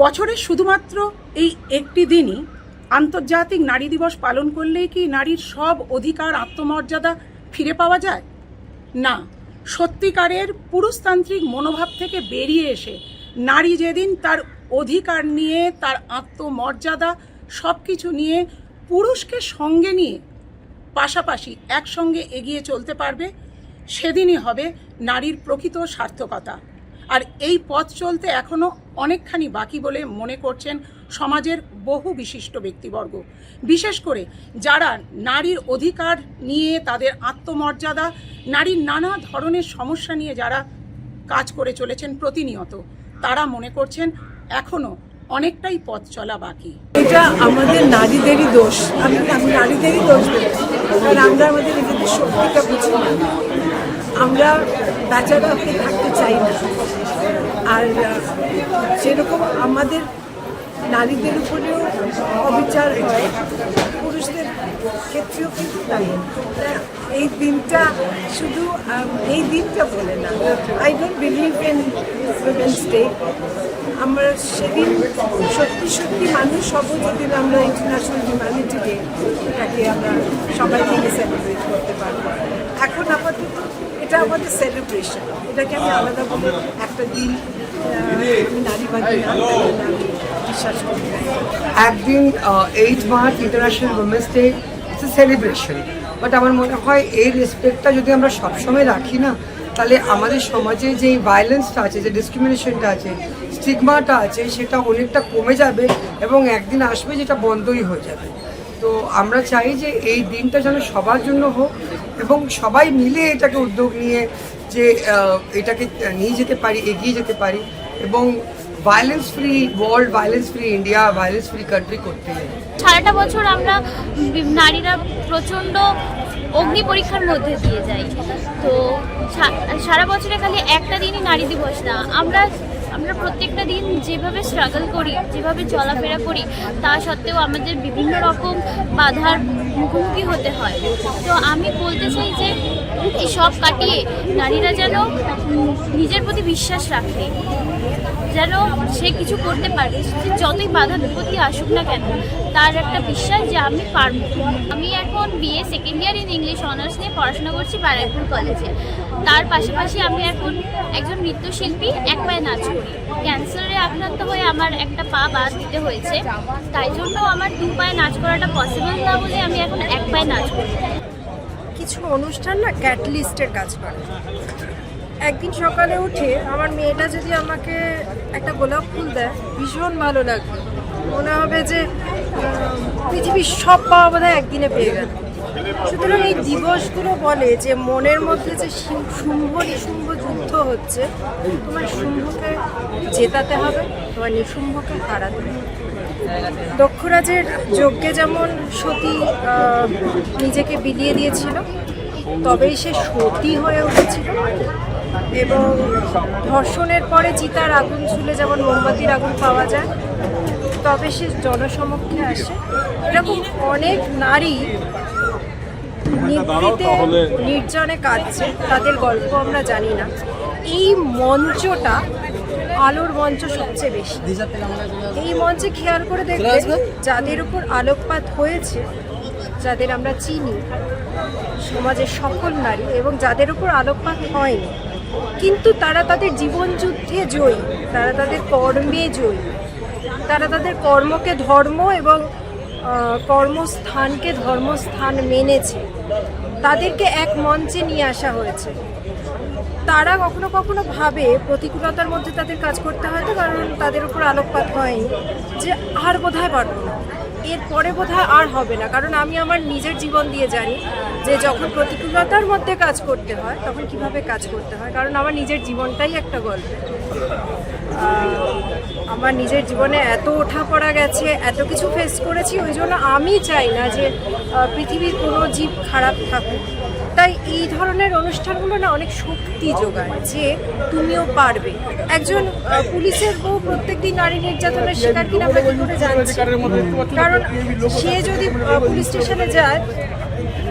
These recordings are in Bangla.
বছরে শুধুমাত্র এই একটি দিনই আন্তর্জাতিক নারী দিবস পালন করলেই কি নারীর সব অধিকার আত্মমর্যাদা ফিরে পাওয়া যায়? না, সত্যিকারের পুরুষতান্ত্রিক মনোভাব থেকে বেরিয়ে এসে নারী যেদিন তার অধিকার নিয়ে, তার আত্মমর্যাদা সব কিছু নিয়ে পুরুষকে সঙ্গে নিয়ে পাশাপাশি একসঙ্গে এগিয়ে চলতে পারবে, সেদিনই হবে নারীর প্রকৃত সার্থকতা। আর এই পথ চলতে এখনও অনেকখানি বাকি বলে মনে করছেন সমাজের বহু বিশিষ্ট ব্যক্তিবর্গ, বিশেষ করে যারা নারীর অধিকার নিয়ে, তাদের আত্মমর্যাদা, নারীর নানা ধরনের সমস্যা নিয়ে যারা কাজ করে চলেছেন প্রতিনিয়ত, তারা মনে করছেন এখনও অনেকটাই পথ চলা বাকি। এটা আমাদের নারীদেরই দোষ। আমি নারীদেরই দোষ দেব, কারণ আমরা আমাদের নিজেদের শক্তিটা বুঝি না। আমরা বাচ্চারা হয়ে থাকতে চাই না। আর যেরকম আমাদের নারীদের উপরেও অবিচার হয়, পুরুষদের ক্ষেত্রেও কিন্তু তাই। এই দিনটা শুধু এই দিনটা বলে না, I don't believe in women's day. আমরা সেদিন সত্যি সত্যি মানুষ হব যেদিন আমরা ইন্টারন্যাশনাল হিউম্যানিটি ডে এটাকে আমরা সবাই মিলে সেলিব্রেট করতে পারবো। এখন আপাতত এটা আমাদের সেলিব্রেশন, এটাকে আমি আলাদা বলে একটা দিন আমি নারীবাদী না আমি বিশ্বাস করি। একদিন 8 March international women's day it's a celebration, but আমার মনে হয় এই রেসপেক্টটা যদি আমরা সবসময় রাখি না, তাহলে আমাদের সমাজে যে ভায়োলেন্সটা আছে, যে ডিসক্রিমিনেশনটা আছে, স্টিগমাটা আছে, সেটা অনেকটা কমে যাবে এবং একদিন আসবে যেটা বন্ধই হয়ে যাবে। তো আমরা চাই যে এই দিনটা যেন সবার জন্য হোক এবং সবাই মিলে এটাকে উদ্যোগ নিয়ে যে এটাকে নিয়ে যেতে পারি, এগিয়ে যেতে পারি এবং violence free world, violence free India, violence free country করতে হবে। সারাটা বছর আমরা নারীরা প্রচণ্ড অগ্নি পরীক্ষার মধ্যে দিয়ে যাই। তো সারা বছরে খালি একটা দিনই নারী দিবস না, আমরা প্রত্যেকটা দিন যেভাবে স্ট্রাগল করি, যেভাবে চলাফেরা করি, তা সত্ত্বেও আমাদের বিভিন্ন রকম বাধার মুখোমুখি হতে হয়। তো আমি বলতে চাই যে এই সব কাটিয়ে নারীরা যেন নিজের প্রতি বিশ্বাস রাখে, যেন সে কিছু করতে পারে, যতই বাধা বিপত্তি আসুক না কেন, তার একটা বিশ্বাস যে আমি পারবো। আমি এখন BA second year in English honours নিয়ে পড়াশোনা করছি বারাইপুর কলেজে। তার পাশাপাশি আমি এখন একজন নৃত্যশিল্পী, এক পায়ে নাচ করি। ক্যান্সারে আক্রান্ত হয়ে আমার একটা পা বাদ দিতে হয়েছে, তাই জন্য আমার 2 পায়ে নাচ করাটা পসিবল না বলে আমি এখন এক পায়ে নাচ করি। কিছু অনুষ্ঠান না ক্যাটালিস্টের কাজ করে। একদিন সকালে উঠে আমার মেয়েটা যদি আমাকে একটা গোলাপ ফুল দেয়, ভীষণ ভালো লাগবে, মনে হবে যে পৃথিবীর সব পাওয়া বোধহয় একদিনে পেয়ে গেল। সুতরাং এই দিবসগুলো বলে যে মনের মধ্যে যে শুম্ভ নিশুম্ভ যুদ্ধ হচ্ছে, তোমার শুম্ভকে জেতাতে হবে, তোমার নিশুম্ভকে হারাতে হবে। দক্ষরাজের যজ্ঞে যেমন সতী নিজেকে বিলিয়ে দিয়েছিল, তবেই সে সতী হয়ে উঠেছিল। এবং ধর্ষণের পরে চিতার আগুন ছুলে যেমন মোমবাতির আগুন পাওয়া যায়, তবে সে জনসমক্ষে আসে। এরকম অনেক নারী নিভৃতে নির্জনে কাঁদছে, তাদের গল্প আমরা জানি না। এই মঞ্চটা আলোর মঞ্চ সবচেয়ে বেশি। এই মঞ্চে খেয়াল করে দেখবে যাদের উপর আলোকপাত হয়েছে, যাদের আমরা চিনি সমাজের সকল নারী, এবং যাদের উপর আলোকপাত হয়নি কিন্তু তারা তাদের জীবন যুদ্ধে জয়ী, তারা তাদের কর্মে জয়ী, তারা তাদের কর্মকে ধর্ম এবং কর্মস্থানকে ধর্মস্থান মেনেছে, তাদেরকে এক মঞ্চে নিয়ে আসা হয়েছে। তারা কখনো কখনো ভাবে প্রতিকূলতার মধ্যে তাদের কাজ করতে হয়, তো কারণ তাদের উপর আলোকপাত হয়নি, যে আর বোধহয় পারবো না, এরপরে বোধহয় আর হবে না। কারণ আমি আমার নিজের জীবন দিয়ে জানি যে যখন প্রতিকূলতার মধ্যে কাজ করতে হয় তখন কিভাবে কাজ করতে হয়, কারণ আমার নিজের জীবনটাই একটা গল্প। আমার নিজের জীবনে এত ওঠাপড়া গেছে, এত কিছু ফেস করেছি, ওই জন্য আমি চাই না যে পৃথিবীর কোনো জীব খারাপ থাকুক। তাই এই ধরনের অনুষ্ঠানগুলো না অনেক শক্তি যোগায় যে তুমিও পারবে। একজন পুলিশের বউ প্রত্যেকদিন নারী নির্যাতনের শিকার কিনা আমরা কি করে জানছি? কারণ সে যদি পুলিশ স্টেশনে যায়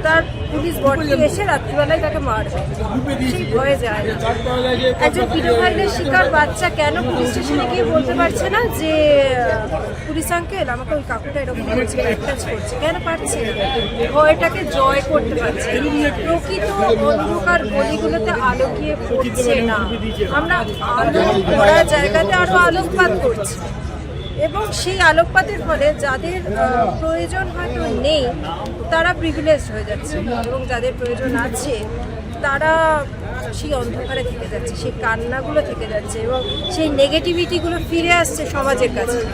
তার পুলিশ বডি এসে রাত্রিবেলায় তাকে মারবে, সেই ভয়ে যায়। একজন পিডোফাইলের শিকার বাচ্চা কেন পুলিশ স্টেশনে গিয়ে বলতে পারছে না যে পুলিশ আঙ্কেল আমাকে ওই কাকুটা এরকম করছে, অ্যাটাচ করছে, কেন পারছে? ভয়টাকে জয় করতে পারছে। প্রকৃত অন্ধকার গলিগুলোতে আলো গিয়ে পড়ছে না, আমরা আলো ভরা জায়গাতে আরো আলোকপাত করছি, এবং সেই আলোকপাতের ফলে যাদের প্রয়োজন হয়তো নেই তারা প্রিভিলেজড হয়ে যাচ্ছে, এবং যাদের প্রয়োজন আছে তারা সেই অন্ধকারে থেকে যাচ্ছে, সেই কান্নাগুলো থেকে যাচ্ছে, এবং সেই নেগেটিভিটিগুলো ফিরে আসছে সমাজের কাছে।